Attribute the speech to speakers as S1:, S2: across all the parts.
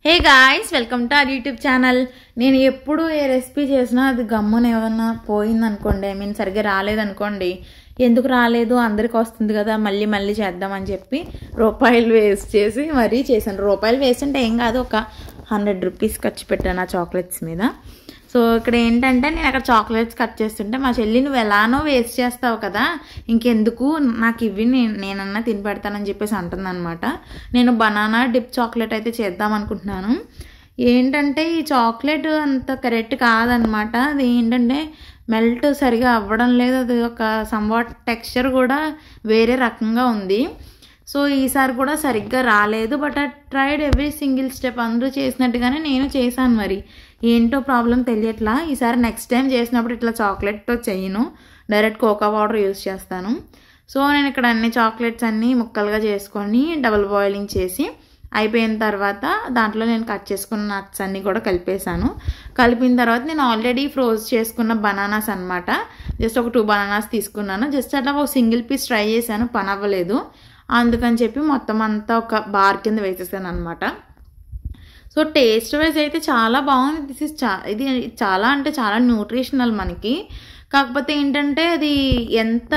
S1: Hey guys welcome to our YouTube channel. నేను ఎప్పుడు ఏ recipe చేసినా అది గమ్మున ఏమన్నా పోయిందనుకోండి, ఐ మీన్ సరిగ్గా రాలేదనుకోండి, ఎందుకు రాలేదు అందరికి వస్తుంది కదా మళ్ళీ మళ్ళీ చేద్దామని చెప్పి రూపాయలు వేస్ట్ చేసి మరీ చేశాను. రూపాయలు వేస్ట్ అంటే ఏం కాదు, ఒక 100 రూపీస్ ఖర్చు పెట్టాను ఆ చాక్లెట్స్ మీద. సో ఇక్కడ ఏంటంటే నేను అక్కడ చాక్లెట్స్ కట్ చేస్తుంటే మా చెల్లి నువ్వు ఎలానో వేస్ట్ చేస్తావు కదా, ఇంకెందుకు నాకు ఇవి నేనన్నా తిని పెడతానని చెప్పేసి అంటుందన్నమాట. నేను బనానా డిప్ చాక్లెట్ అయితే చేద్దాం అనుకుంటున్నాను. ఏంటంటే ఈ చాక్లెట్ అంత కరెక్ట్ కాదనమాట. అది ఏంటంటే మెల్ట్ సరిగా అవ్వడం లేదు, అది ఒక సంవాట్ టెక్స్చర్ కూడా వేరే రకంగా ఉంది. సో ఈసారి కూడా సరిగ్గా రాలేదు. But I tried every single step, అందరూ చేసినట్టుగానే నేను చేశాను. మరి ఏంటో ప్రాబ్లం తెలియట్లా. ఈసారి నెక్స్ట్ టైం చేసినప్పుడు ఇట్లా చాక్లెట్తో చేయను, డైరెక్ట్ కోకా పౌడర్ యూస్ చేస్తాను. సో నేను ఇక్కడ అన్ని చాక్లెట్స్ అన్నీ ముక్కలుగా చేసుకొని డబుల్ బాయిలింగ్ చేసి అయిపోయిన తర్వాత దాంట్లో నేను కట్ చేసుకున్న నట్స్ అన్నీ కూడా కలిపేశాను. కలిపిన తర్వాత నేను ఆల్రెడీ ఫ్రోజ్ చేసుకున్న బనానాస్ అనమాట, జస్ట్ ఒక 2 బనానాస్ తీసుకున్నాను. జస్ట్ అట్లా ఒక సింగిల్ పీస్ ట్రై చేశాను, పని అవ్వలేదు. అందుకని చెప్పి మొత్తం అంతా ఒక బార్ కింద వేసేసాను అనమాట. సో టేస్ట్ వైజ్ అయితే చాలా బాగుంది. ఇది చాలా అంటే చాలా న్యూట్రిషనల్ మనకి. కాకపోతే ఏంటంటే అది ఎంత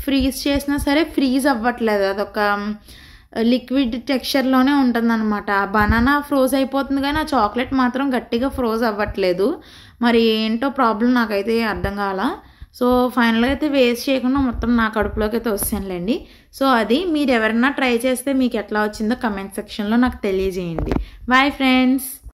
S1: ఫ్రీజ్ చేసినా సరే ఫ్రీజ్ అవ్వట్లేదు, అదొక లిక్విడ్ టెక్స్చర్లోనే ఉంటుందన్నమాట. బనానా ఫ్రోజ్ అయిపోతుంది కానీ ఆ చాక్లెట్ మాత్రం గట్టిగా ఫ్రోజ్ అవ్వట్లేదు. మరి ఏంటో ప్రాబ్లం నాకైతే అర్థం కాల. సో ఫైనల్గా అయితే వేస్ట్ చేయకుండా మొత్తం నా కడుపులోకి అయితే వస్తానులేండి. సో అది మీరు ఎవరైనా ట్రై చేస్తే మీకు ఎట్లా వచ్చిందో కమెంట్ సెక్షన్లో నాకు తెలియజేయండి. Bye friends.